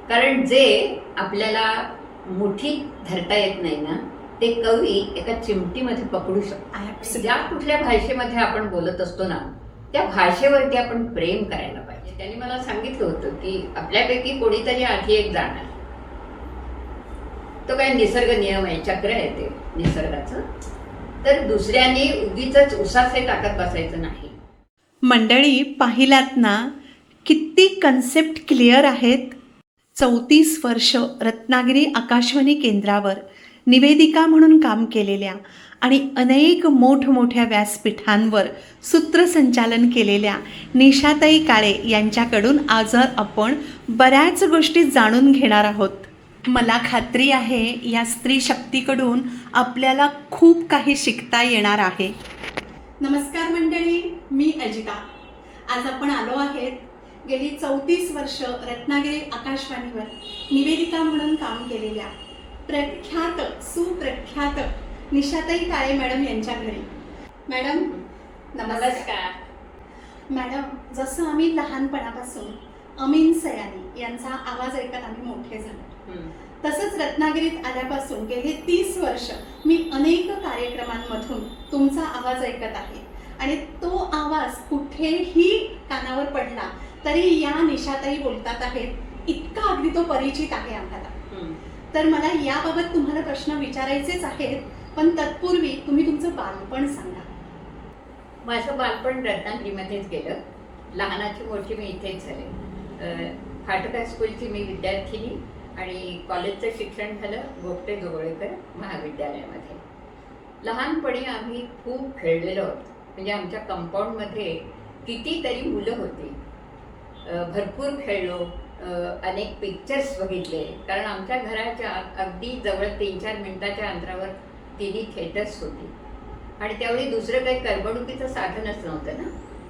कारण जे आपल्याला मुठीत धरता येत नाही ना, ते कवी एका चिमटीमध्ये पकडू शकतो. ज्या कुठल्या भाषेमध्ये आपण बोलत असतो ना, त्या भाषेवरती आपण प्रेम करायला पाहिजे. त्यांनी मला सांगितलं होतं की आपल्यापैकी कोणीतरी आधी एक जाणार. तो काय निसर्ग नियम आहे, चक्र आहे ते निसर्गाचं. तर दुसऱ्यांनी उगीच उसासे टाकत बसायचं नाही. मंडळी, पाहिलात ना किती कन्सेप्ट क्लिअर आहेत. 34 वर्ष रत्नागिरी आकाशवाणी केंद्रावर निवेदिका म्हणून काम केलेल्या आणि अनेक मोठमोठ्या व्यासपीठांवर सूत्रसंचालन केलेल्या निशाताई काळे यांच्याकडून आज आपण बऱ्याच गोष्टी जाणून घेणार आहोत. मला खात्री आहे या स्त्री शक्तीकडून आपल्याला खूप काही शिकता येणार आहे. नमस्कार मंडळी, मी अजिता. आज आपण आलो आहेत गेली 34 वर्ष रत्नागिरी आकाशवाणीवर निवेदिका म्हणून काम केलेल्या प्रख्यात सुप्रख्यात निशाताई काळे मॅडम यांच्या घरी. मॅडम नमस्कार. मॅडम, जसं आम्ही लहानपणापासून अमीन सयानी यांचा आवाज ऐकत आम्ही मोठे झालो, तसंच रत्नागिरीत आल्यापासून गेले 30 वर्ष मी अनेक कार्यक्रमांमधून तुमचा आवाज ऐकत आहे आणि तो आवाज कुठेही कानावर पडला तरी या निशाताई बोलतात आहेत, इतका अगदी तो परिचित आहे आम्हाला. तर मला याबाबत तुम्हाला प्रश्न विचारायचेच आहेत, पण तत्पूर्वी तुम्ही तुमचं बालपण सांगा. माझं बालपण रत्नागिरीमध्येच गेलं. लहानाची मोठी मी इथेच झाले. फाटक हायस्कूलची मी विद्यार्थिनी आणि कॉलेजचं शिक्षण झालं गोपटे जोगळेकर महाविद्यालयामध्ये. लहानपणी आम्ही खूप खेळलेलो आहोत. म्हणजे आमच्या कंपाऊंडमध्ये कितीतरी मुलं होती. भरपूर खेळलो, अनेक पिक्चर्स बघितले. कारण आमच्या घराच्या अगदी जवळ 3-4 मिनिटाच्या अंतरावर तिन्ही थिएटर्स होती आणि त्यावेळी दुसरं काही करमणुकीचं साधनच नव्हतं ना.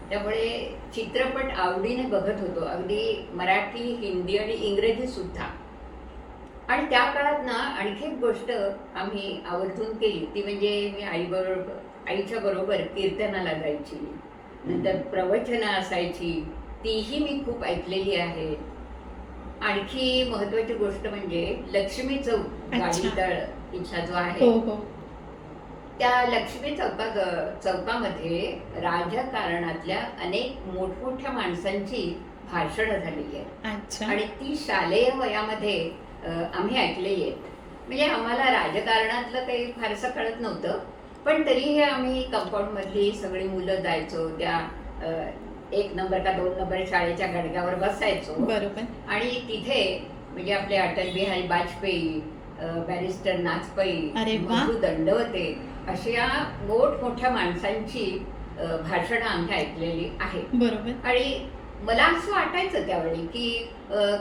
त्यामुळे चित्रपट आवडीने बघत होतो, अगदी मराठी, हिंदी आणि इंग्रजी सुद्धा. आणि त्या काळात ना आणखी एक गोष्ट आम्ही आवर्जून केली, ती म्हणजे मी आईच्या बरोबर कीर्तनाला जायची. नंतर प्रवचनं असायची, तीही मी खूप ऐकलेली आहे. आणखी महत्वाची गोष्ट म्हणजे लक्ष्मी चौक गाडीतळ इथला जो आहे, त्या लक्ष्मी चौकामध्ये राजकारणातल्या अनेक मोठमोठ्या माणसांची भाषणं झालेली आहेत आणि ती शालेय वयामध्ये आम्ही ऐकलेली आहेत. म्हणजे आम्हाला राजकारणातलं काही फारसं कळत नव्हतं, पण तरीही आम्ही कंपाऊंडमधली सगळी मुलं जायचो. त्या 1 नंबर का 2 नंबर शाळेच्या गडग्यावर बसायचो. बरोबर. आणि तिथे म्हणजे आपले अटल बिहारी वाजपेयी, बॅरिस्टर नाचपई, मधु दंडवते अशा मोठमोठ्या माणसांची भाषणं आम्ही ऐकलेली आहेत. बरोबर. आणि मला असं वाटायचं त्यावेळी की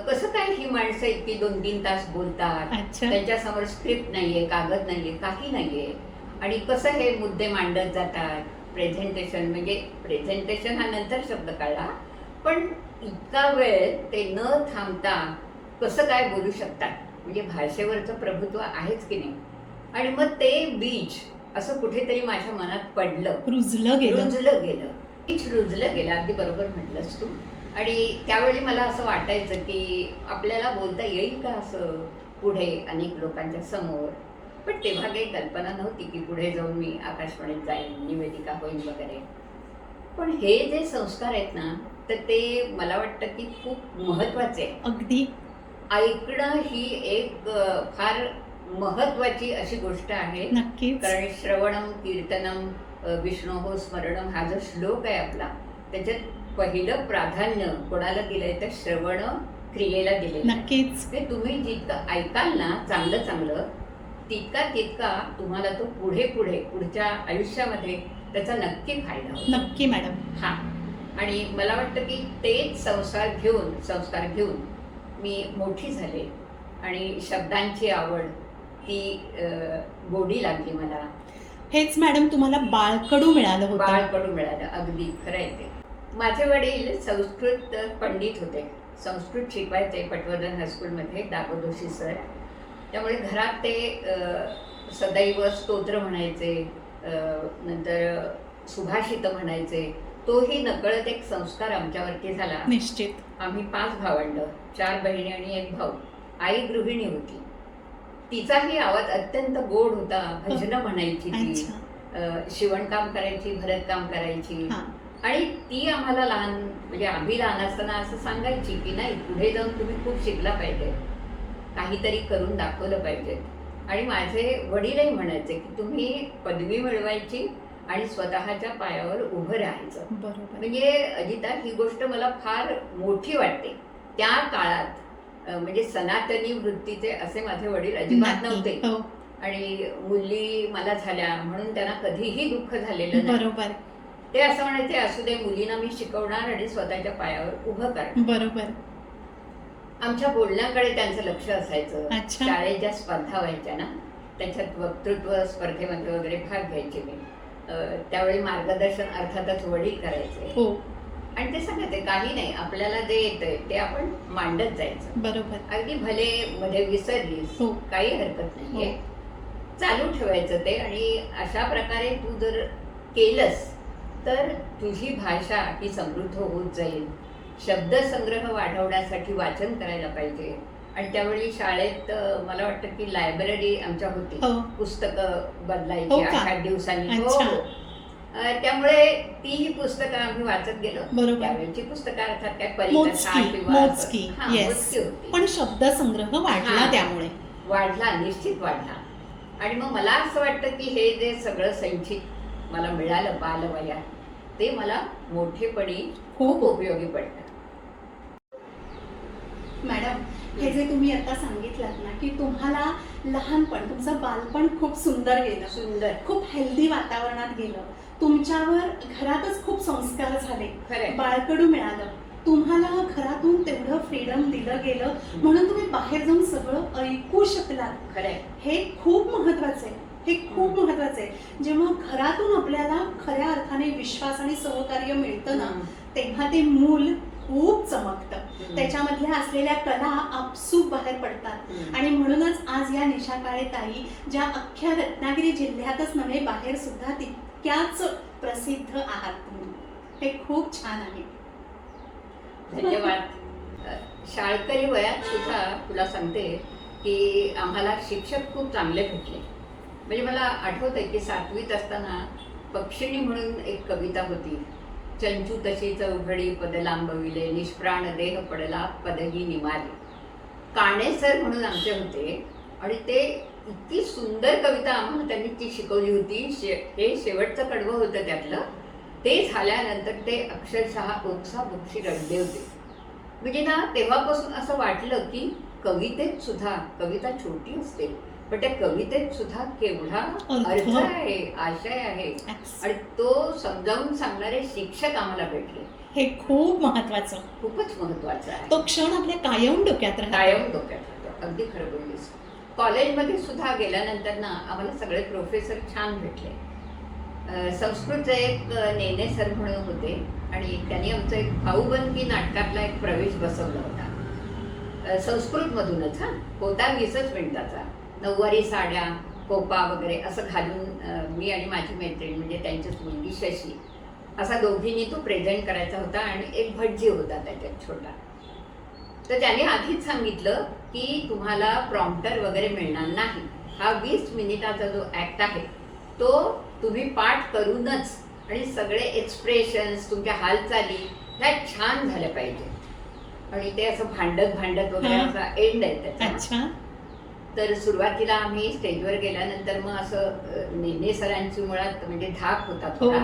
कसं काय ही माणसं इतकी 2-3 तास बोलतात, त्यांच्यासमोर स्क्रिप्ट नाहीये, कागद नाहीये, काही नाहीये, आणि कसं हे मुद्दे मांडत जातात. प्रेझेंटेशन, म्हणजे प्रेझेंटेशन हा नंतर शब्द काढला, पण इतका वेळ ते न थांबता कसं काय बोलू शकतात. म्हणजे भाषेवरचं प्रभुत्व आहेच की नाही. आणि मग ते बीज असं कुठेतरी माझ्या मनात पडलं, रुजलं गेलं. अगदी बरोबर म्हटलंस तू. आणि त्यावेळी मला असं वाटायचं की आपल्याला बोलता येईल का असं पुढे अनेक लोकांच्या समोर. पण तेव्हा काही कल्पना नव्हती की पुढे जाऊन मी आकाशवाणीत जाईन, निवेदिका होईल वगैरे. पण हे जे संस्कार आहेत ना, तर ते मला वाटतं की खूप महत्वाचे आहे. अगदी ऐकणं ही एक फार महत्वाची अशी गोष्ट आहे. नक्कीच. कारण श्रवणम कीर्तनम विष्णोः स्मरणम हा जो श्लोक आहे आपला, त्याच्यात पहिलं प्राधान्य कोणाला दिलंय तर श्रवण क्रियेला दिले. नक्कीच. ते तुम्ही जितकं ऐकाल ना चांगलं तितका तुम्हाला तो पुढच्या आयुष्यामध्ये त्याचा नक्की फायदा होतो. नक्की मॅडम. हा. आणि मला वाटतं की तेच संस्कार घेऊन मी मोठी झाले आणि शब्दांची आवड, ती गोडी लागली मला. हेच मॅडम तुम्हाला बाळकडू मिळालं होतं. बाळकडू मिळालं, अगदी खरं आहे ते. माझे वडील संस्कृत पंडित होते, संस्कृत शिकवायचे पटवर्धन हायस्कूलमध्ये, दागोदोशी सर. त्यामुळे घरात ते सदैव स्तोत्र म्हणायचे, नंतर सुभाषित म्हणायचे. तोही नकळत एक संस्कार आमच्यावरती झाला. निश्चित. आम्ही 5 भावंड, 4 बहिणी आणि 1 भाऊ. आई गृहिणी होती. तिचाही आवाज अत्यंत गोड होता. भजनं म्हणायची ती, अच्छा. शिवणकाम करायची, भरतकाम करायची. हां. आणि ती आम्हाला लहान म्हणजे आम्ही लहान असताना असं सांगायची की नाही, पुढे जाऊन तुम्ही खूप शिकला पाहिजे, काहीतरी करून दाखवलं पाहिजे. आणि माझे वडीलही म्हणायचे की तुम्ही पदवी मिळवायची आणि स्वतःच्या पायावर उभं राहायचं. बरोबर. म्हणजे अजिता, ही गोष्ट मला फार मोठी वाटते. त्या काळात म्हणजे सनातनी वृत्तीचे असे माझे वडील अजिबात नक्की. नव्हते. हो. आणि मुली मला झाल्या म्हणून त्यांना कधीही दुःख झालेलं नाही. बरोबर. ते असं म्हणायचे, असू दे, मुलींना मी शिकवणार आणि स्वतःच्या पायावर उभं करणार. बरोबर. आमच्या बोलण्याकडे त्यांचं लक्ष असायचं. अच्छा. शाळेत ज्या स्पर्धा व्हायच्या ना, त्याच्यात वक्तृत्व स्पर्धेमध्ये वगैरे भाग घ्यायचे मी. त्यावेळी मार्गदर्शन अर्थातच वडील करायचे. हो. आणि ते सांगायचे, काही नाही, आपल्याला जे येतंय ते आपण मांडत जायचं. बरोबर. अगदी भले मध्ये विसरलीस, हो. काही हरकत नाहीये, चालू ठेवायचं ते. आणि अशा प्रकारे तू जर केलंस तर तुझी भाषा ही समृद्ध होत जाईल. शब्दसंग्रह वाढवण्यासाठी वाचन करायला पाहिजे. आणि त्यावेळी शाळेत मला वाटतं की लायब्ररी आमच्या होती. हो. पुस्तकं बदलायची हो का? 8-8 दिवसांनी. हो, अच्छा. हो. त्यामुळे तीही पुस्तकं आम्ही वाचत गेलो. बरोबर. त्यावेळची पुस्तकं अर्थात काय परिकथा मोजकी किंवा असं. मोजकी. हां, येस. मोजकी होती. पण शब्दसंग्रह वाढला हां. त्यामुळे. वाढला, निश्चित वाढला. आणि मग मला असं वाटतं की हे जे सगळं संचित मला मिळालं बालवयात, ते मला मोठेपणी खूप उपयोगी पडलं. मॅडम, हे जे तुम्ही आता सांगितलं ना की तुम्हाला लहानपण, तुमचं बालपण खूप सुंदर गेलं, सुंदर, खूप हेल्दी वातावरणात गेलं, तुमच्यावर घरातच खूप संस्कार झाले, खरंय. बाळकडू मिळालं, तुम्हाला घरातून तेवढं फ्रीडम दिलं गेलं म्हणून तुम्ही बाहेर जाऊन सगळं ऐकू शकलात. खरंय. हे खूप महत्वाचं आहे. हे खूप महत्वाचं आहे. जेव्हा घरातून आपल्याला खऱ्या अर्थाने विश्वास आणि सहकार्य मिळतं ना, तेव्हा ते मूल खूप चमकतं. त्याच्यामधल्या असलेल्या कला आपसूक बाहेर पडतात. आणि म्हणूनच आज या निशा काळे ताई, ज्या अख्ख्या रत्नागिरी जिल्ह्यातच नव्हे, बाहेर सुद्धा तितक्याच प्रसिद्ध आहात तुम्ही. हे खूप छान आहे. धन्यवाद. शाळकरी वयात सुद्धा तुला सांगते की आम्हाला शिक्षक खूप चांगले भेटले. म्हणजे मला आठवतंय की 7वीत असताना पक्षिणी म्हणून एक कविता होती. चंचू तशी चौघडी पद लांबविले, निष्प्राण देह पडला पदही निमाले. काणे सर म्हणून आमचे होते आणि ते इतकी सुंदर कविता आम्हाला त्यांनी ती शिकवली होती. हे शेवटचं कडवं होतं त्यातलं. ते झाल्यानंतर ते अक्षरशः ओक्साबोक्षी रडले होते. म्हणजे ना, तेव्हापासून असं वाटलं की कवितेत सुद्धा, कविता छोटी असते पण त्या कवितेत सुद्धा केवढा अर्थ आहे, आशय आहे. आणि तो समजावून सांगणारे शिक्षक आम्हाला भेटले. हे खूप महत्वाचं, खूपच महत्वाचं आहे. तो क्षण आपल्या कायम डोक्यात राहतो. कायम डोक्यात राहतो. अगदी खरं बोललीस. कॉलेजमध्ये सुद्धा गेल्यानंतर ना, आम्हाला सगळे प्रोफेसर छान भेटले. संस्कृतचे एक नेने सर म्हणून होते आणि त्यांनी आमचं एक भाऊबंदी नाटकातला एक प्रवेश बसवला होता. संस्कृतमधूनच होता 20च मिनिटाचा. नऊवारी साड्या, कोपा वगैरे असं घालून मी आणि माझी मैत्रीण, म्हणजे त्यांचीच मुलगी शशी, असा दोघींनी तो प्रेझेंट करायचा होता. आणि एक भटजी होता त्याच्यात छोटा. तर त्याने आधीच सांगितलं की तुम्हाला प्रॉम्प्टर वगैरे मिळणार नाही. हा 20 मिनिटाचा जो ऍक्ट आहे तो तुम्ही पाठ करूनच, आणि सगळे एक्सप्रेशन्स, तुमच्या हालचाली ह्या छान झाल्या पाहिजे. आणि ते असं भांडत वगैरे असा एंड आहे त्याचा. अच्छा. तर सुरुवातीला आम्ही स्टेजवर गेल्यानंतर मग असं नेने सरांची मुळात म्हणजे धाक होता थोडा.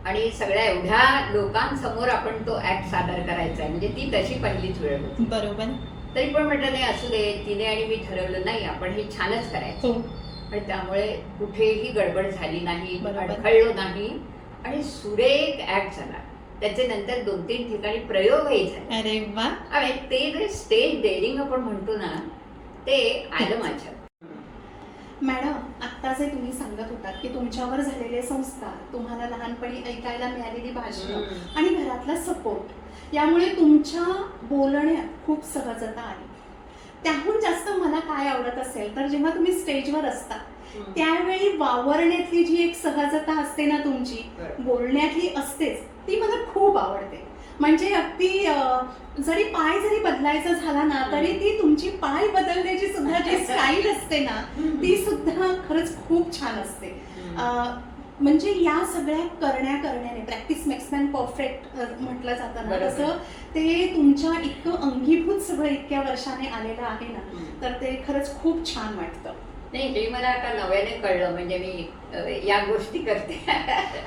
आणि सगळ्या एवढ्या लोकांसमोर आपण तो ऍक्ट सादर करायचा आहे, म्हणजे ती तशी पहिलीच वेळ होती. बरोबर. तरी पण म्हटलं नाही, असू दे, तिने आणि मी ठरवलं नाही, आपण हे छानच करायचं. आणि त्यामुळे कुठेही गडबड झाली नाही, अडखळलो नाही आणि सुरेख ऍक्ट झाला. त्याचे नंतर 2-3 ठिकाणी प्रयोगही झाले. अरे वा. आणि ते जे स्टेज डेअरिंग आपण म्हणतो ना, ते आलं माझ्या. मॅडम, आत्ता जे तुम्ही सांगत होतात की तुमच्यावर झालेले संस्कार, तुम्हाला लहानपणी ऐकायला मिळालेली भाषणं आणि घरातला सपोर्ट, यामुळे तुमच्या बोलण्यात खूप सहजता आली. त्याहून जास्त मला काय आवडत असेल तर जेव्हा तुम्ही स्टेजवर असता त्यावेळी वावरण्यातली जी एक सहजता असते ना तुमची, बोलण्यातली असतेच, ती मला खूप आवडते. म्हणजे अगदी जरी पाय जरी बदलायचा झाला ना तरी ती तुमची पाय बदलण्याची सुद्धा जी स्टाईल असते ना ती सुद्धा खरंच खूप छान असते. म्हणजे या सगळ्या करण्याने प्रॅक्टिस मेक्स मॅन परफेक्ट म्हटलं जातं ना, तसं ते तुमच्या इतकं अंगीभूत सगळं इतक्या वर्षाने आलेलं आहे ना, तर ते खरंच खूप छान वाटतं. नाही, हे मला आता नव्याने कळलं, म्हणजे मी या गोष्टी करते.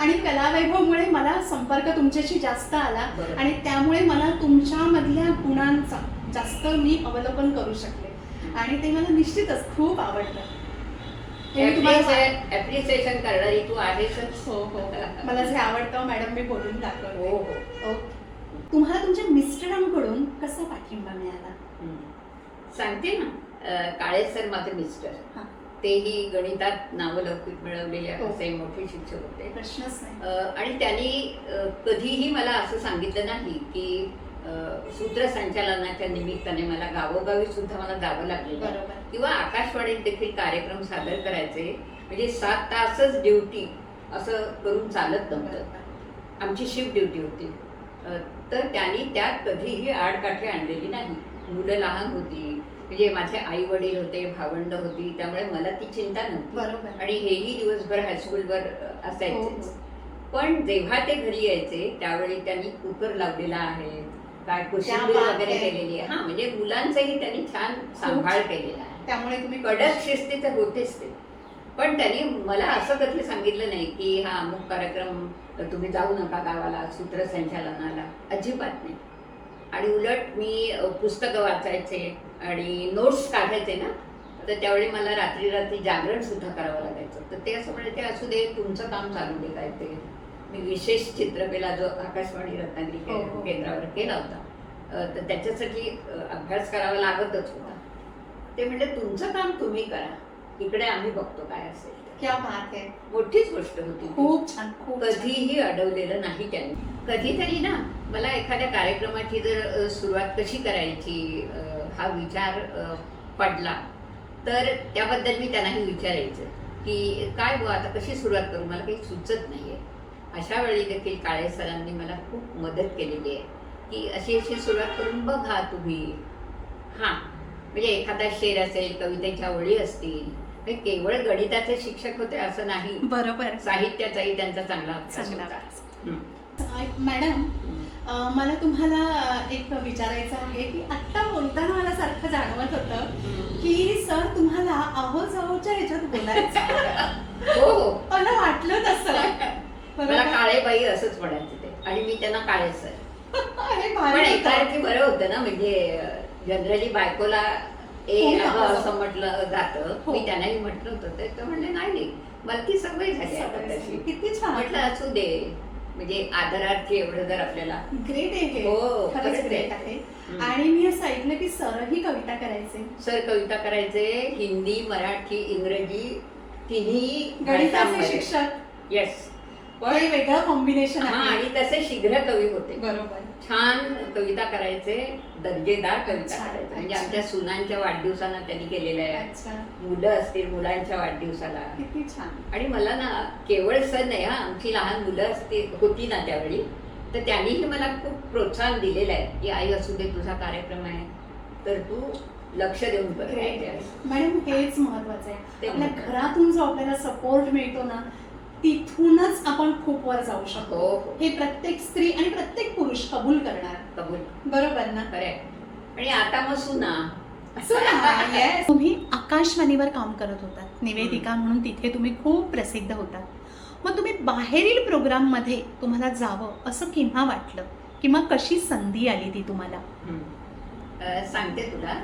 आणि कलावैभवमुळे मला संपर्क तुमच्याशी जास्त आला बरोबर. आणि त्यामुळे मला तुमच्यामधल्या गुणांचा जास्त मी अवलोकन करू शकले आणि ते मला निश्चितच खूप आवडतं. हे मी तुम्हाला ऍप्रिसिएशन करणारी तू आहेसच. हो हो मला जे आवडतं मॅडम मी बोलून दाखवते. हो हो. ओके. तुम्हाला तुमच्या मिस्टरांकडून कसा पाठिंबा मिळाला? सांगते ना, काळे सर माझे मिस्टर, हां. तेही गणितात नावलौकिक मिळवलेले हो. असे मोठे शिक्षक होते. प्रश्नच नाही. आणि त्यांनी कधीही मला असं सांगितलं नाही की सूत्रसंचालनाच्या निमित्ताने मला गावोगावी सुद्धा मला जावं लागलेलं आहे. बरोबर. किंवा आकाशवाणीत देखील कार्यक्रम सादर करायचे, म्हणजे 7 तासच ड्युटी असं करून चालत नव्हतं. आमची शिफ्ट ड्युटी होती. तर त्यांनी त्यात कधीही आडकाठी आणलेली नाही. मुलं लहान होती, म्हणजे माझे आई वडील होते, भावंड होती, त्यामुळे मला ती चिंता नव्हती. बरोबर. आणि हेही दिवसभर हायस्कूलवर हो, असायचेच. हो. पण जेव्हा ते घरी यायचे त्यावेळी त्यांनी कुकर लावलेला आहे, काय कोशिंबीर बात वगैरे आहे. केलेली आहे. हा, म्हणजे मुलांचाही त्यांनी छान सांभाळ केलेला आहे. त्यामुळे तुम्ही कडक शिस्तीचे होतेच ते. पण त्यांनी मला असं कधी सांगितलं नाही की हा अमुक कार्यक्रम तुम्ही जाऊ नका गावाला सूत्रसंचालनाला, अजिबात नाही. आणि उलट मी पुस्तकं वाचायचे आणि नोट्स काढायचे ना, तर त्यावेळी मला रात्री रात्री जागरण सुद्धा करावं लागायचं. तर ते असं म्हणायचे, असू दे, तुमचं काम चालू दे. काय ते मी विशेष चित्रकला जो आकाशवाणी रत्नागिरी हो. केंद्रावर केला होता, तर त्याच्यासाठी अभ्यास करावा लागतच होता. ते म्हणजे तुमचं काम तुम्ही करा, इकडे आम्ही बघतो काय असेल. क्या बात आहे. मोठीच गोष्ट होती. खूप छान. खूप छान. कधीही अडवलेलं नाही त्यांनी. कधीतरी ना मला एखाद्या कार्यक्रमाची जर सुरुवात कशी करायची हा विचार पडला, तर त्याबद्दल मी त्यांनाही विचारायचं की काय बुवा आता कशी सुरुवात करू, मला काही सुचत नाहीये. अशा वेळी देखील काळे सरांनी मला खूप मदत केलेली आहे की अशी अशी सुरुवात करून बघा तुम्ही. हां, म्हणजे एखादा शेर असेल, कवितेच्या ओळी असतील. हे केवळ गणिताचे शिक्षक होते असं नाही, बरोबर. साहित्याचाही त्यांचा चांगला अभ्यास चांगला होता. अभ्यास. मॅडम, मला तुम्हाला एक विचारायचं आहे की आत्ता बोलताना मला सारखं जाणवत होतं की सर तुम्हाला आहो जाओच्या ह्याच्यात बोलायचं. हो हो. मला वाटलं तसं. मला काळे बाई असंच म्हणायचे ते, आणि मी त्यांना काळे सर. अरे पण भारी एका होतं. अर्थी बरं होतं ना, म्हणजे जनरली बायकोला हो ना. अगं असं म्हटलं जातं. हो. मी त्यांनाही म्हटलं होतं, ते म्हणले नाही, मला ती सवय झाली आता सवय तशी. किती छान. म्हटलं असू दे, म्हणजे आदरार्थी एवढं जर आपल्याला. ग्रेट आहे हे. हो, खरंच खरंच ग्रेट आहे. आहे. आणि मी असं ऐकलं की सरही कविता करायचे. सर कविता करायचे, हिंदी, मराठी, इंग्रजी तिन्ही गणिताचे भाषांमध्ये. शिक्षक. येस. हे वेगळं कॉम्बिनेशन हा, आहे. आणि तसे शीघ्र कवी होते. बरोबर. छान कविता करायचे, दर्जेदार कविता अच्छा, करायचे. म्हणजे अच्छा. आमच्या सुनांच्या वाढदिवसाला त्यांनी केलेलं आहे, अच्छा. मुलं असतील मुलांच्या वाढदिवसाला. किती छान. आणि मला ना केवळ सर नाही, हा, आमची लहान मुलं होती ना त्यावेळी, तर त्यांनीही मला खूप प्रोत्साहन दिलेलं आहे की आई असू दे, तुझा कार्यक्रम आहे तर तू लक्ष देऊन कर. मॅडम, हेच महत्वाचं आहे. ते आपल्या महत्त्वाचं. घरातून जो आपल्याला सपोर्ट मिळतो ना, तिथूनच आपण खूप वर जाऊ शकतो. हो, हो. हे प्रत्येक स्त्री आणि प्रत्येक पुरुष कबूल करणार. कबूल. बरोबर ना? खरंय. आणि आता मग सुना. Yes. तुम्ही आकाशवाणीवर काम करत होतात निवेदिका म्हणून, तिथे तुम्ही खूप प्रसिद्ध होतात. मग तुम्ही बाहेरील प्रोग्राम मध्ये तुम्हाला जावं असं केव्हा वाटलं, किंवा कशी संधी आली ती तुम्हाला? सांगते तुला.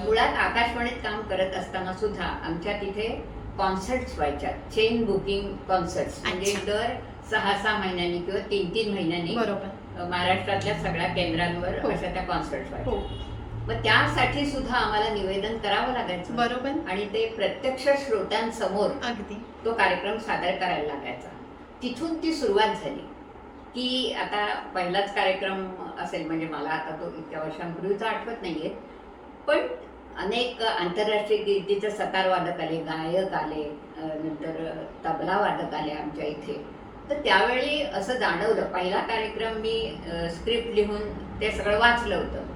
मुळात आकाशवाणीत काम करत असताना सुद्धा आमच्या तिथे कॉन्सर्ट्स व्हायच्या, चेन बुकिंग कॉन्सर्ट्स. म्हणजे अच्छा. दर 6-6 महिन्यांनी किंवा 3-3 महिन्यांनी बरोबर. महाराष्ट्रातल्या सगळ्या केंद्रांवर हो. अशा त्या कॉन्सर्ट्स व्हायच्या. हो. मग त्यासाठी सुद्धा आम्हाला निवेदन करावं लागायचं. बरोबर. आणि ते प्रत्यक्ष श्रोत्यांसमोर अगदी. तो कार्यक्रम सादर करायला लागायचा. तिथून ती सुरुवात झाली की आता पहिलाच कार्यक्रम असेल, म्हणजे मला आता तो इतक्या वर्षांपूर्वीचा आठवत नाहीये, पण अनेक आंतरराष्ट्रीय कीर्तीचे सतार वादक आले, गायक आले, नंतर तबला वादक आले आमच्या इथे. तर त्यावेळी असं जाणवलं, पहिला कार्यक्रम मी स्क्रिप्ट लिहून ते सगळं वाचलं होतं.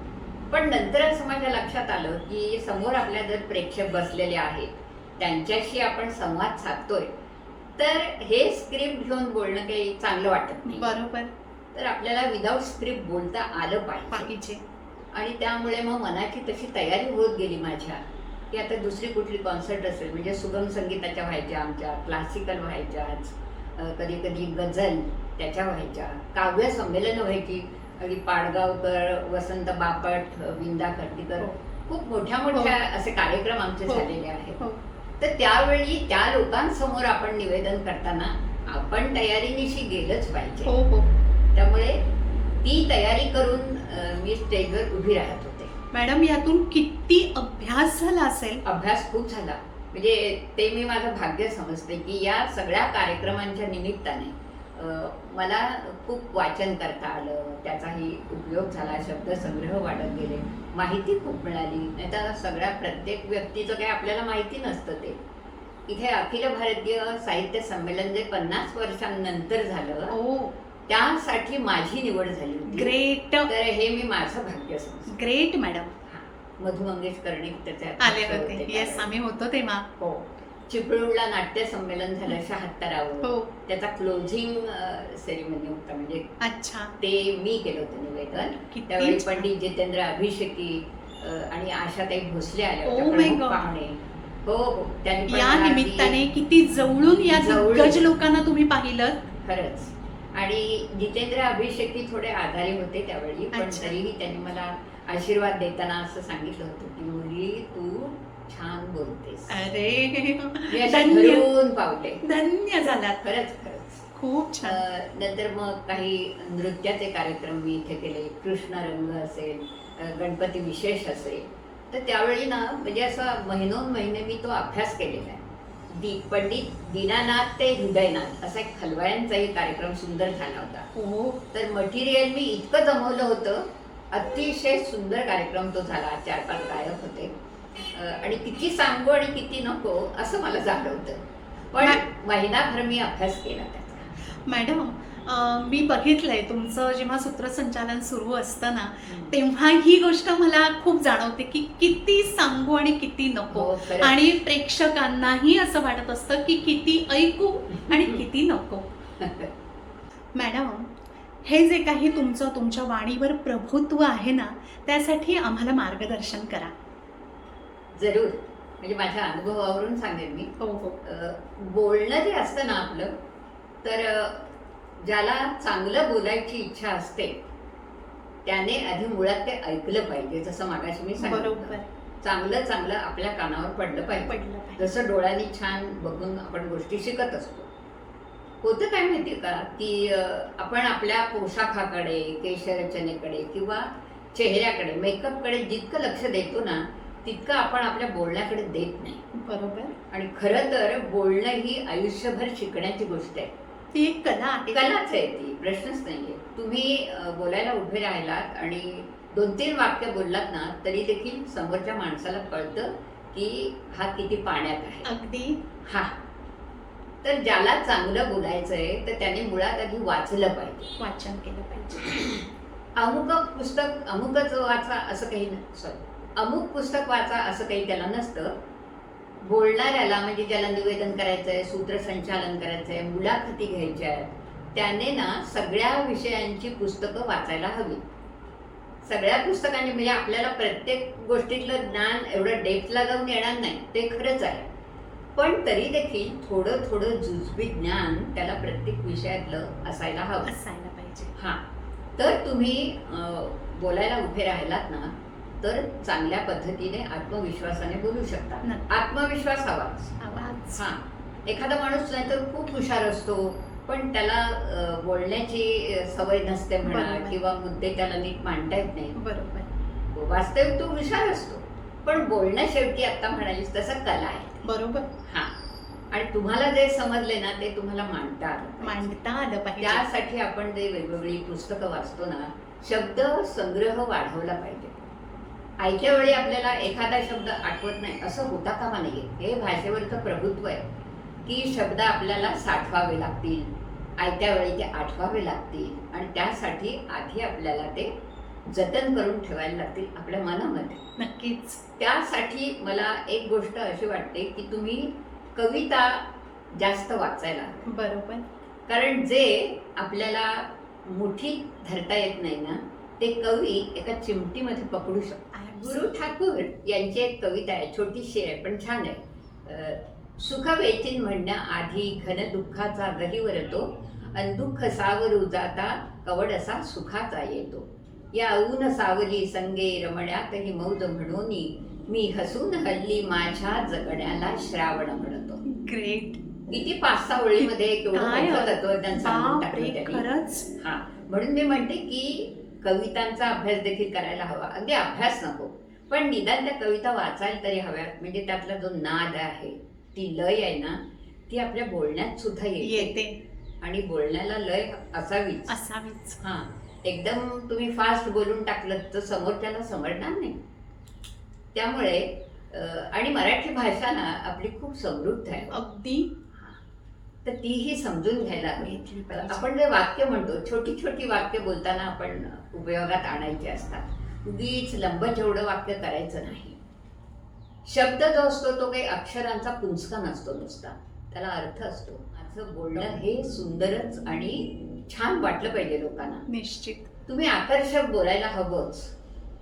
पण नंतर असं माझ्या लक्षात आलं की समोर आपल्या जर प्रेक्षक बसलेले आहेत, त्यांच्याशी आपण संवाद साधतोय, तर हे स्क्रिप्ट घेऊन बोलणं काही चांगलं वाटत नाही. बरोबर. तर आपल्याला विदाऊट स्क्रिप्ट बोलता आलं पाहिजे. आणि त्यामुळे मग मनाची तशी तयारी होत गेली माझ्या, की आता दुसरी कुठली कॉन्सर्ट असेल, म्हणजे सुगम संगीताच्या व्हायच्या, आमच्या क्लासिकल व्हायच्याच, कधी कधी गझल त्याच्या व्हायच्या, काव्य संमेलनं व्हायची. आणि पाडगावकर, वसंत बापट, विंदा कर्तीकर, खूप मोठ्या मोठ्या असे कार्यक्रम आमचे झालेले आहेत. तर त्यावेळी त्या लोकांसमोर आपण निवेदन करताना आपण तयारीनिशी गेलंच पाहिजे. त्यामुळे ती तयारी करून मी स्टेजवर उभी राहत होते. मॅडम, यातून किती अभ्यास झाला असेल? अभ्यास खूप झाला. म्हणजे ते मी माझं भाग्य समजते की या सगळ्या कार्यक्रमांच्या निमित्ताने मला खूप वाचन करता आलं, त्याचाही उपयोग झाला, शब्दसंग्रह वाढत गेले, माहिती खूप मिळाली. नाही तर सगळ्या प्रत्येक व्यक्तीचं काही आपल्याला माहिती नसतं. ते इथे अखिल भारतीय साहित्य संमेलन जे 50 वर्षांनंतर झालं, त्यासाठी माझी निवड झाली होती. ग्रेट. तर हे मी माझं भाग्य समजते. Great madam. मधु मंगेश कर्णिक त्याच्यात आले होते. येस, आम्ही होतो तेव्हा. हो. चिपळूणला नाट्य संमेलन झालं 76वं. त्याचा क्लोजिंग सेरेमनी होता. म्हणजे अच्छा, ते मी केलं होतं निवेदन. त्यावेळी पंडित जितेंद्र अभिषेकी आणि आशाताई भोसले आल्या होत्या पाहुणे. हो हो. या निमित्ताने किती जवळून या दिग्गज लोकांना तुम्ही पाहिलं. खरंच. आणि जितेंद्र अभिषेकी थोडे आजारी होते त्यावेळी, पण तरीही त्यांनी मला आशीर्वाद देताना असं सांगितलं होतं की मुली, तू छान बोलतेस. अरे, धन्य पावले. धन्य झाला. खरंच खरंच खूप छान. नंतर मग काही नृत्याचे कार्यक्रम मी इथे केले. कृष्णरंग असेल, गणपती विशेष असेल. तर त्यावेळी ना, म्हणजे असं महिनोन महिने मी तो अभ्यास केलेला आहे. पंडित दीनानाथ ते हृदयनाथ असा एक खलवायांचाही कार्यक्रम सुंदर झाला होता. तर मटेरियल मी इतकं जमवलं होतं, अतिशय सुंदर कार्यक्रम तो झाला. 4-5 गायक होते. आणि किती सांगू आणि किती नको असं मला जाणवतं. पण महिनाभर मी अभ्यास केला त्याचा. मॅडम, मी बघितलंय तुमचं जेव्हा सूत्रसंचालन सुरू असतं ना, तेव्हा ही गोष्ट मला खूप जाणवते की किती सांगू आणि किती नको. आणि प्रेक्षकांनाही असं वाटत असतं की किती ऐकू आणि किती नको. मॅडम, हे जे काही तुमच्या वाणीवर प्रभुत्व आहे ना, त्यासाठी आम्हाला मार्गदर्शन करा. जरूर. म्हणजे माझ्या अनुभवावरून सांगेन मी. बोलणं जे असतं ना आपलं, तर ज्याला चांगलं बोलायची इच्छा असते त्याने आधी मुळात ते ऐकलं पाहिजे. जसं मागाशी मी सांगितलं, चांगलं आपल्या कानावर पडलं पाहिजे. जसं डोळ्यांनी छान बघून आपण गोष्टी शिकत असतो. होतं काय माहितीये का, की आपण आपल्या पोशाखाकडे, केशरचनेकडे किंवा चेहऱ्याकडे, मेकअपकडे जितकं लक्ष देतो ना, तितकं आपण आपल्या बोलण्याकडे देत नाही. बरोबर. आणि खरं तर बोलणं ही आयुष्यभर शिकण्याची गोष्ट आहे. ती एक कला आहे. कलाच आहे ती, प्रश्नच नाहीये. तुम्ही बोलायला उभे राहिलात आणि 2-3 वाक्य बोललात ना, तरी देखील समोरच्या माणसाला कळतं की हा किती पाण्यात आहे. अगदी. हा. तर ज्याला चांगलं बोलायचंय तर त्याने मुळात आधी वाचलं पाहिजे, वाचन केलं पाहिजे. अमुक पुस्तक अमुकच वाचा असं काही नाही. अमुक पुस्तक वाचा असं काही त्याला नसतं. बोलणाऱ्याला, म्हणजे ज्याला निवेदन करायचंय, सूत्रसंचालन करायचंय, मुलाखती घ्यायच्या आहेत, त्याने ना सगळ्या विषयांची पुस्तकं वाचायला हवी. सगळ्या पुस्तकांनी, म्हणजे आपल्याला प्रत्येक गोष्टीतलं ज्ञान एवढं डेप्थला जाऊन येणार नाही, ते खरंच आहे. पण तरी देखील थोडं जुजबी ज्ञान त्याला प्रत्येक विषयातलं असायला हवं, असायला पाहिजे. हा. तर तुम्ही बोलायला उभे राहिलात ना, तर चांगल्या पद्धतीने आत्मविश्वासाने बोलू शकता. आत्मविश्वास हवाच. हा. एखादा माणूस नाहीतर खूप हुशार असतो, पण त्याला बोलण्याची सवय नसते म्हणा, किंवा मुद्दे त्याला नीट मांडता येत नाही. बरोबर. वास्तविक तो हुशार असतो, पण बोलणं शेवटी आता म्हणालीस तसं कला आहे. बरोबर. हा. आणि तुम्हाला जे समजले ना, ते तुम्हाला मांडता आलं पाहिजे. त्यासाठी आपण जे वेगवेगळी पुस्तकं वाचतो ना, शब्द संग्रह वाढवला पाहिजे. ऐक्या वेळी आपल्याला एखादा शब्द आठवत नाही असं होता कामा नये. हे भाषेवरचं प्रभुत्व आहे की शब्द आपल्याला साठवावे लागतील, आयत्या वेळी ते आठवावे लागतील आणि त्यासाठी आधी आपल्याला ते जतन करून ठेवायला लागतील आपल्या मनामध्ये. नक्कीच. त्यासाठी मला एक गोष्ट अशी वाटते की तुम्ही कविता जास्त वाचायला हवी. बरोबर. कारण जे आपल्याला मुठीत धरता येत नाही ना, ते कवी एका चिमटीमध्ये पकडू शकतो. गुरु ठाकूर यांची एक कविता आहे, छोटीशी आहे पण छान आहे. सुख वेचीन म्हणण्या आधी घन दुःखाचा गहिवरतो, अन दुःख सावरू जाता कवड असा सुखाचा येतो. या ऊन सावली संगे रमण्यातही मौज म्हणूनी, मी हसून हल्ली माझ्या जगण्याला श्रावण म्हणतो. ग्रेट. किती 5-6 ओळीमध्ये केवढं काय मोठं तत्वज्ञान सांगून टाकलं बापरे, त्यांनी. खरंच. हा, म्हणून मी म्हणते की कवितांचा अभ्यास देखील करायला हवा. अगदी अभ्यास नको, पण निदान त्या कविता वाचायला तरी हव्यात. म्हणजे त्यातला जो नाद आहे, ती लय आहे ना, ती आपल्या बोलण्यात सुद्धा येते. आणि बोलण्याला लय असावीच. हा, एकदम तुम्ही फास्ट बोलून टाकलं तर समोरच्याला समजणार नाही. त्यामुळे आणि मराठी भाषा ना आपली खूप समृद्ध आहे. अगदी. तर तीही समजून घ्यायला हवी. आपण जे वाक्य म्हणतो, छोटी छोटी वाक्य बोलताना आपण उपयोगात आणायची असतात. उगीच लंबचौडं वाक्य करायचं नाही. शब्द जो असतो तो काही अक्षरांचा पुंजका नसतो नुसता, त्याला अर्थ असतो. माझं बोलणं हे सुंदरच आणि छान वाटलं पाहिजे लोकांना. निश्चित. तुम्ही आकर्षक बोलायला हवंच,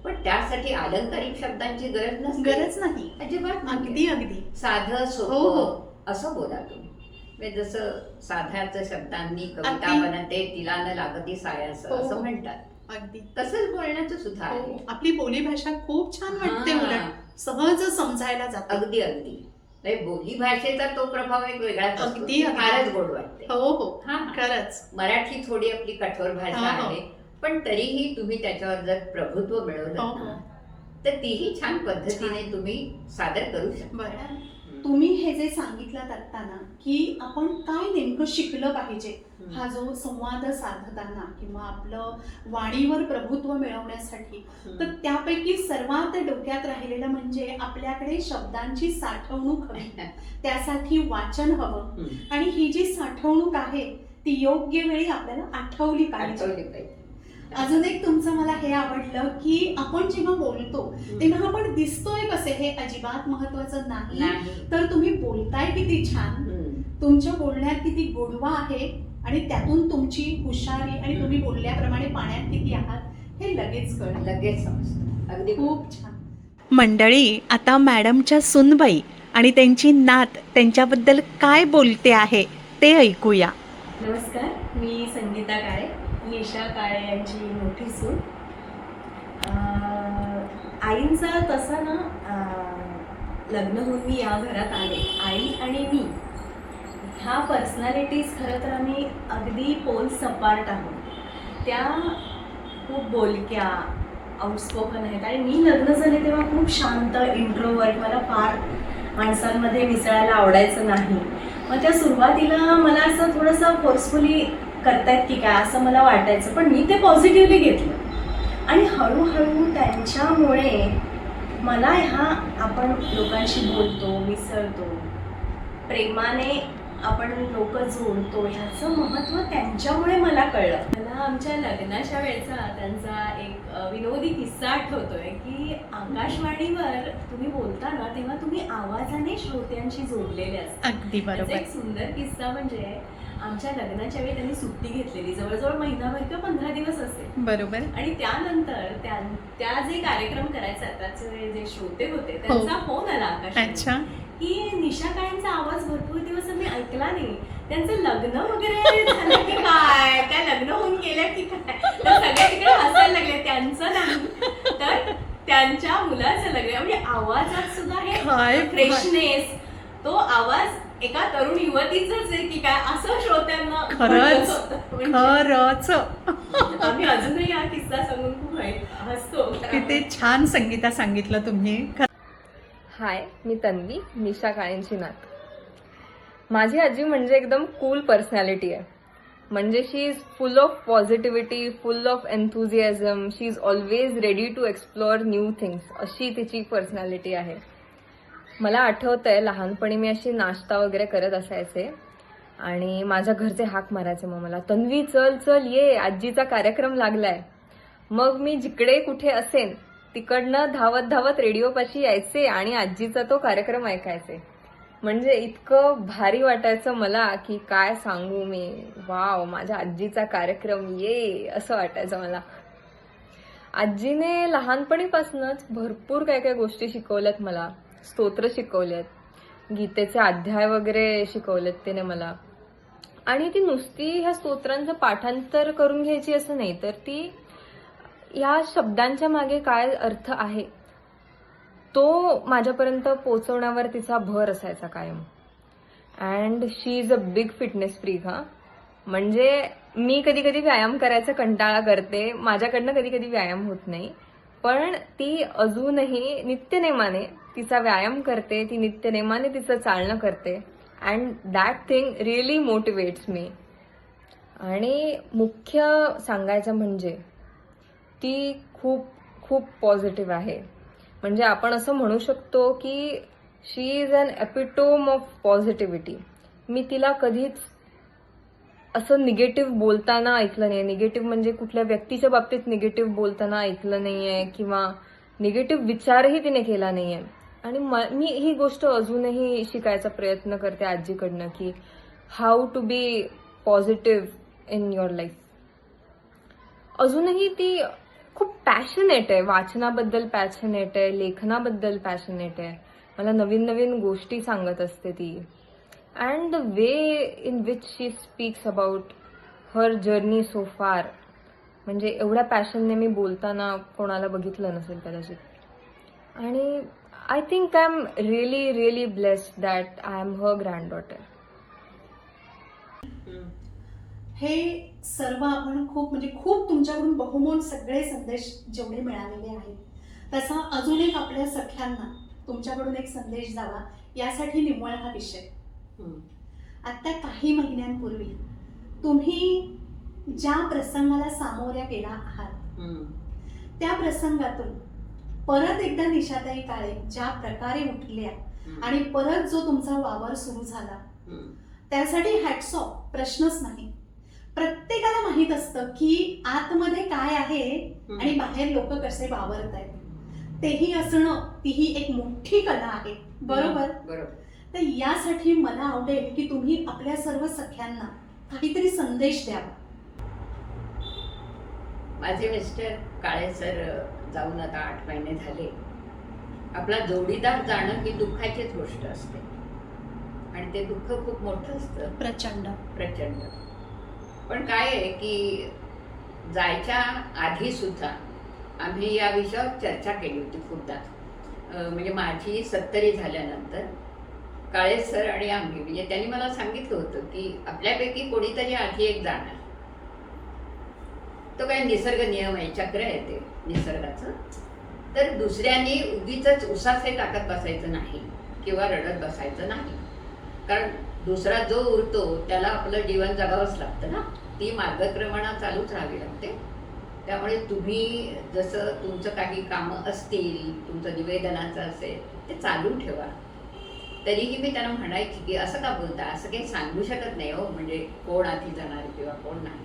पण त्यासाठी अलंकारिक शब्दांची गरज नाही अजिबात. अगदी साधं हो, सोपं असं बोला तुम्ही. म्हणजे जसं साध्याच शब्दांनी कविता बनते, तिला न लागती सायास असं म्हणतात. अगदी तसंच बोलण्याचं सुद्धा आहे. आपली बोली भाषा खूप छान वाटते, उलट सहज समजायला जाते. अगदी अगदी. बोली भाषेचा तो प्रभाव एक वेगळाच असतो. अगदी फारच गोड वाटते. हो खरंच. मराठी थोडी आपली कठोर भाषा आहे, पण तरीही तुम्ही त्याच्यावर जर प्रभुत्व मिळवलं ना, तर तीही छान पद्धतीने तुम्ही सादर करू शकता. बरं, तुम्ही हे जे सांगितलं असताना की आपण काय नेमकं शिकलं पाहिजे, हा जो संवाद साधताना किंवा आपलं वाणीवर प्रभुत्व मिळवण्यासाठी, तर त्यापैकी सर्वात डोक्यात राहिलेलं म्हणजे आपल्याकडे शब्दांची साठवणूक हवी. त्यासाठी वाचन हवं आणि ही जी साठवणूक आहे ती योग्य वेळी आपल्याला आठवली पाहिजे. अजून एक तुमचं मला हे आवडलं की आपण जेव्हा बोलतो तेव्हा आपण दिसतोय कसे हे अजिबात महत्वाचं नाही, तर तुम्ही बोलताय किती छान, तुमच्या बोलण्यात किती गोडवा आहे आणि त्यातून तुमची हुशारी आणि तुम्ही बोलल्याप्रमाणे पाण्यात किती आहात हे लगेच समजतं. अगदी खूप छान. मंडळी, आता मॅडमच्या सुनबाई आणि त्यांची नात त्यांच्याबद्दल काय बोलते आहे ते ऐकूया. नमस्कार, मी संगीता काळे, निशा काळे यांची मोठी सून. आईंचा तसा ना, लग्न होऊन मी या घरात आले, आई आणि मी ह्या पर्सनॅलिटीज खरं तर आम्ही अगदी पोल सपार्ट आहोत. त्या खूप बोलक्या, आउटस्पोकन आहेत आणि मी लग्न झाले तेव्हा खूप शांत, इंट्रोवर्ट, मला फार माणसांमध्ये मिसळायला आवडायचं नाही. मग त्या सुरुवातीला मला असं थोडंसं फोर्सफुली करतायत की काय असं मला वाटायचं, पण मी ते पॉझिटिव्हली घेतलं आणि हळूहळू त्यांच्यामुळे मला आपण लोकांशी बोलतो, मिसळतो, प्रेमाने आपण लोक जोडतो, ह्याचं महत्त्व त्यांच्यामुळे मला कळलं. मला आमच्या लग्नाच्या वेळचा त्यांचा एक विनोदी किस्सा आठवतोय की आकाशवाणीवर तुम्ही बोलता ना तेव्हा तुम्ही आवाजाने श्रोत्यांशी जोडलेले असता. अगदी बरोबर. एक सुंदर किस्सा म्हणजे आमच्या लग्नाच्या वेळी त्यांनी सुट्टी घेतलेली, जवळजवळ महिनाभर किंवा 15 दिवस असेल. बरोबर. आणि त्यानंतर त्या जे कार्यक्रम करायचा त्याचे जे श्रोते होते त्यांचा फोन आला आकाशवाणी की निशा काळेंचा आवाज भरपूर दिवस आम्ही ऐकला नाही, त्यांचं लग्न वगैरे झालं की काय, त्या लग्न होऊन गेल्या की काय, तर सगळे तिकडे हसायला लागले. त्यांचं नाही तर त्यांच्या मुलाचं लग्न. म्हणजे आवाजात सुद्धा हे फ्रेशनेस, तो आवाज एका तरुण युवतीचाच आहे की काय असं श्रोत्यांना खरंच. आम्ही अजूनही हा किस्सा सांगून खूप हसतो. किती छान संगीता सांगितलं तुम्ही. हाय, मी तन्वी, निशा काळेंची नात. माझी आजी म्हणजे एकदम कूल पर्सनॅलिटी आहे. म्हणजे she is full of positivity, full of enthusiasm. She is always ready to explore new things, अशी तिची पर्सनॅलिटी आहे. मला आठवतंय लहानपणी मी अशी नाश्ता वगैरे करत असायचे आणि माझ्या घरचे हाक मारायचे मग मला, तन्वी चल चल ये, आजीचा कार्यक्रम लागलाय. मग मी जिकडे कुठे असेन तिकडनं धावत धावत रेडिओपाशी यायचे आणि आजीचा तो कार्यक्रम ऐकायचे. म्हणजे इतकं भारी वाटायचं मला की काय सांगू मी. वाव, माझ्या आजीचा कार्यक्रम ये असं वाटायचं मला. आजीने लहानपणीपासूनच भरपूर काय काय गोष्टी शिकवल्यात मला. स्तोत्र शिकवलेत, गीतेचे अध्याय वगैरे शिकवलेत तिने मला. आणि ती नुसती ह्या स्तोत्रांचं पाठांतर करून घ्यायची असं नाही, तर ती ह्या शब्दांच्या मागे काय अर्थ आहे तो माझ्यापर्यंत पोहोचवण्यावर तिचा भर असायचा कायम. And she is a big fitness freak. म्हणजे मी कधी कधी व्यायाम करायचा कंटाळा करते, माझ्याकडनं कधी कधी व्यायाम होत नाही, पण ती अजूनही नित्यनेमाने तिचा व्यायाम करते, ती नित्यनेमाने तिचं चालणं करते. And that thing really motivates me. आणि मुख्य सांगायचं म्हणजे ती खूप खूप पॉझिटिव्ह आहे. म्हणजे आपण असं म्हणू शकतो की she is an epitome of positivity. मी तिला कधीच असं निगेटिव्ह बोलताना ऐकलं नाही. निगेटिव्ह म्हणजे कुठल्या व्यक्तीच्या बाबतीत निगेटिव्ह बोलताना ऐकलं नाहीये किंवा निगेटिव्ह विचारही तिने केला नाहीये. आणि मी ही गोष्ट अजूनही शिकायचा प्रयत्न करते आजीकडनं की how to be positive in your life. अजूनही ती खूप पॅशनेट आहे, वाचनाबद्दल पॅशनेट आहे, लेखनाबद्दल पॅशनेट आहे. मला नवीन नवीन गोष्टी सांगत असते ती. And the way in which she speaks about her journey so फार, म्हणजे एवढ्या पॅशनने मी बोलताना कोणाला बघितलं नसेल कदाचित. आणि I think I am really really blessed that I am her granddaughter. हे सर्व आपण खूप तुमच्याकडून बहुमोल सगळे संदेश जेवढे मिळालेले आहेत, तसा अजून एक आपल्या सख्यांना तुमच्याकडून एक संदेश जावा यासाठी निव्वळ हा विषय. आता काही महिन्यांपूर्वी तुम्ही ज्या प्रसंगाला सामोऱ्या गेला आहात त्या प्रसंगातून परत एकदा निशाताई काळे ज्या प्रकारे उठल्या आणि परत जो तुमचा वावर सुरू झाला त्यासाठी हॅट्स ऑफ, प्रश्नच नाही. प्रत्येकाला माहित असतं की आतमध्ये काय आहे आणि बाहेर लोक कसे वावरत आहेत. तेही असणं तीही एक मोठी कला आहे, बरोबर? तर यासाठी मला आवडेल की तुम्ही आपल्या सर्व सख्यांना काहीतरी संदेश द्यावा. माझे मिस्टर काळे सर जाऊन आता 8 महिने झाले. आपला जोडीदार जाणं ही दुःखाचीच गोष्ट असते आणि ते दुःख खूप मोठं असतं, प्रचंड प्रचंड. पण काय आहे की जायच्या आधी सुद्धा आम्ही या विषयावर चर्चा केली होती खूपदा. म्हणजे माझी 70 झाल्यानंतर काळे सर आणि आम्ही, म्हणजे त्यांनी मला सांगितलं होतं की आपल्यापैकी कोणीतरी आधी एक जाणार. तो काय निसर्ग नियम आहे, चक्र आहे ते निसर्गाचं. तर दुसऱ्यांनी उगीच उसासे टाकत बसायचं नाही किंवा रडत बसायचं नाही. कारण दुसरा जो उरतो त्याला आपलं जीवन जगावंच लागतं ना, ती मार्गक्रमणा चालूच राहावी लागते. त्यामुळे तुम्ही जसं तुमचं काही कामं असतील, तुमचं निवेदनाचं असेल ते चालू ठेवा. तरीही मी त्यांना म्हणायची की असं का बोलता, असं काही सांगू शकत नाही हो, म्हणजे कोण आधी जाणार किंवा कोण नाही.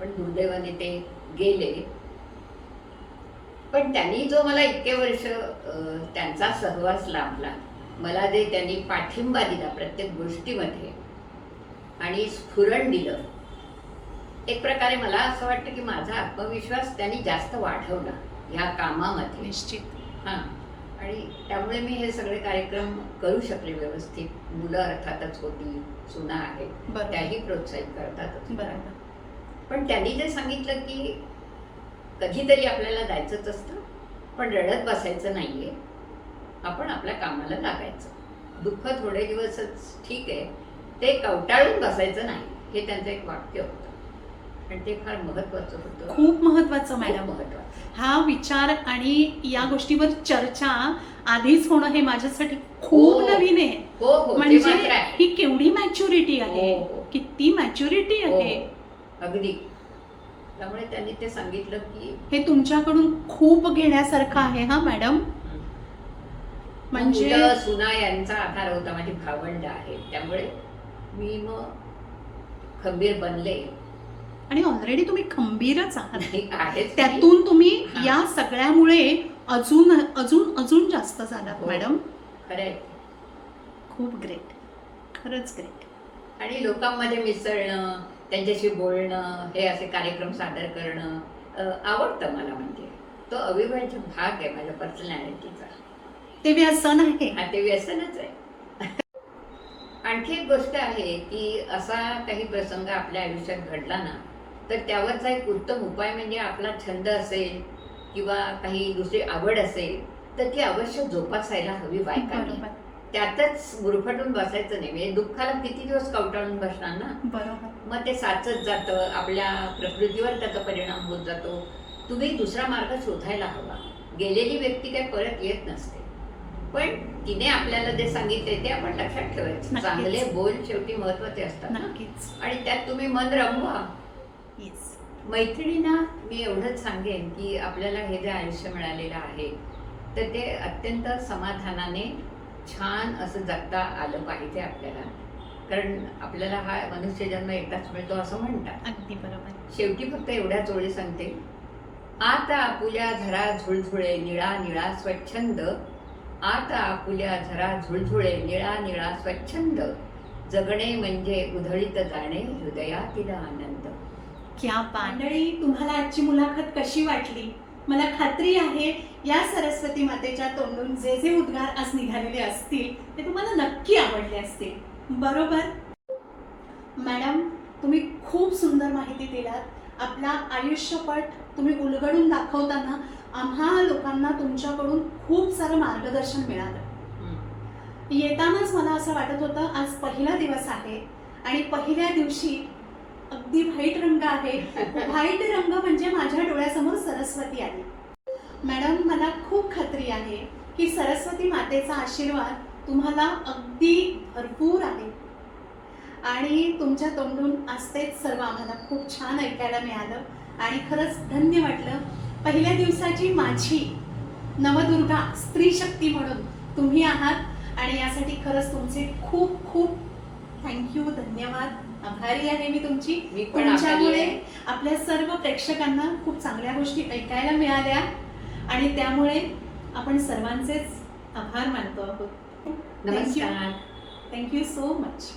पण दुर्दैवाने ते गेले. पण त्यांनी जो मला इतके वर्ष त्यांचा सहवास लाभला, मला जे त्यांनी पाठिंबा दिला प्रत्येक गोष्टीमध्ये आणि स्फुरण दिलं, एक प्रकारे मला असं वाटतं की माझा आत्मविश्वास त्यांनी जास्त वाढवला ह्या कामामध्ये. निश्चित. हां. आणि त्यामुळे मी हे सगळे कार्यक्रम करू शकले व्यवस्थित. मुलं अर्थातच होती, सुना आहेत, त्याही प्रोत्साहित करतातच. बरोबर. पण त्यांनी जे सांगितलं की कधीतरी आपल्याला जायचंच असतं, पण रडत बसायचं नाहीये, आपण आपल्या कामाला लागायचं. दुःख थोडे दिवसच ठीक आहे, ते कवटाळून बसायचं नाही, हे त्यांचं एक वाक्य होतं आणि ते फार महत्वाचं होतं. खूप महत्वाचं मॅडम. महत्वाचं. हा विचार आणि या गोष्टीवर चर्चा आधीच होणं हे माझ्यासाठी खूप नवीन आहे. हो हो, म्हणजे ते मात्र आहे. ही केवढी मॅच्युरिटी आहे, हो, हो. किती मॅच्युरिटी आहे. अगदी. त्यामुळे त्यांनी ते सांगितलं की हे तुमच्याकडून खूप घेण्यासारखं आहे हा मॅडम. म्हणजे मुलं, सुना यांचा आधार होता, माझी भावंड आहे, त्यामुळे मी मग खंबीर बनले. आणि ऑलरेडी तुम्ही खंबीरच आहात. आहेच त्यातून तुम्ही हा. या सगळ्यामुळे अजून अजून अजून जास्त झालात हो. मॅडम. खरंय. खूप ग्रेट, खरंच ग्रेट. आणि लोकांमध्ये मिसळणं, त्यांच्याशी बोलणं, हे असे कार्यक्रम सादर करणं आवडतं मला. म्हणजे तो अविभाज्य भाग आहे माझ्या पर्सनॅलिटीचा. ते व्यसन आहे. हा, ते व्यसनच आहे. आणखी एक गोष्ट आहे की असा काही प्रसंग आपल्या आयुष्यात घडला ना, तर त्यावरचा एक उत्तम उपाय म्हणजे आपला छंद असेल किंवा काही दुसरी आवड असेल तर ती अवश्य जोपासायला हवी बायकांनी. बरोबर त्यातच गुरफटून बसायचं नाही. म्हणजे दुःखाला किती दिवस कवटाळून बसणार ना. बरोबर. मग ते साचत जातं, आपल्या प्रकृतीवर त्याचा परिणाम होत जातो. तुम्ही दुसरा मार्ग शोधायला हवा. गेलेली व्यक्ती काही परत येत नसते, पण तिने आपल्याला जे सांगितले ते आपण लक्षात ठेवायचं. नक्कीच. चांगले बोल शेवटी महत्वाचे असतात ना. नक्कीच. आणि त्यात तुम्ही मन रमवा. येस. मैत्रिणींना मी एवढंच सांगेन की आपल्याला हे जे आयुष्य मिळालेलं आहे तर ते अत्यंत समाधानाने छान असं जगता आलं पाहिजे आपल्याला. कारण आपल्याला हा मनुष्यजन्म एकदाच मिळतो असं म्हणतात. अगदी बरोबर. शेवटी फक्त एवढ्याच ओळी सांगते. आता आपुल्या झरा झुळझुळे निळा निळा स्वच्छंद, आता आपुल्या झरा झुळझुळे निळा निळा स्वच्छंद, जगणे म्हणजे उधळीत जाणे हृदयातील आनंद. क्या मंडळी, तुम्हाला आजची मुलाखत कशी वाटली? मला खात्री आहे या सरस्वती मातेच्या तोंडून जे जे उद्गार आज निघालेले असतील ते तुम्हाला नक्की आवडले असतील. बरोबर मॅडम, तुम्ही खूप सुंदर माहिती दिलात. आपला आयुष्यपट तुम्ही उलगडून दाखवताना आम्हा लोकांना तुमच्याकडून खूप सारं मार्गदर्शन मिळालं. येतानाच मला असं वाटत होतं आज पहिला दिवस आहे आणि पहिल्या दिवशी अगदी व्हाईट रंग आहे. व्हाईट रंग म्हणजे माझ्या डोळ्यासमोर सरस्वती आली. मॅडम, मला खूप खात्री आहे की सरस्वती मातेचा आशीर्वाद तुम्हाला अगदी भरपूर आहे आणि तुमच्या तोंडून आज तेच सर्व आम्हाला खूप छान ऐकायला मिळालं आणि खरंच धन्य वाटलं. पहिल्या दिवसाची माझी नवदुर्गा स्त्री शक्ती म्हणून तुम्ही आहात आणि यासाठी खरंच तुमचे खूप खूप थँक्यू, धन्यवाद. आभारी आहे मी तुमची. मी पण आभारी तुमच्यामुळे आहे. आपल्या सर्व प्रेक्षकांना खूप चांगल्या गोष्टी ऐकायला मिळाल्या आणि त्यामुळे आपण सर्वांचेच आभार मानतो आहोत. नमस्कार. Thank you so much.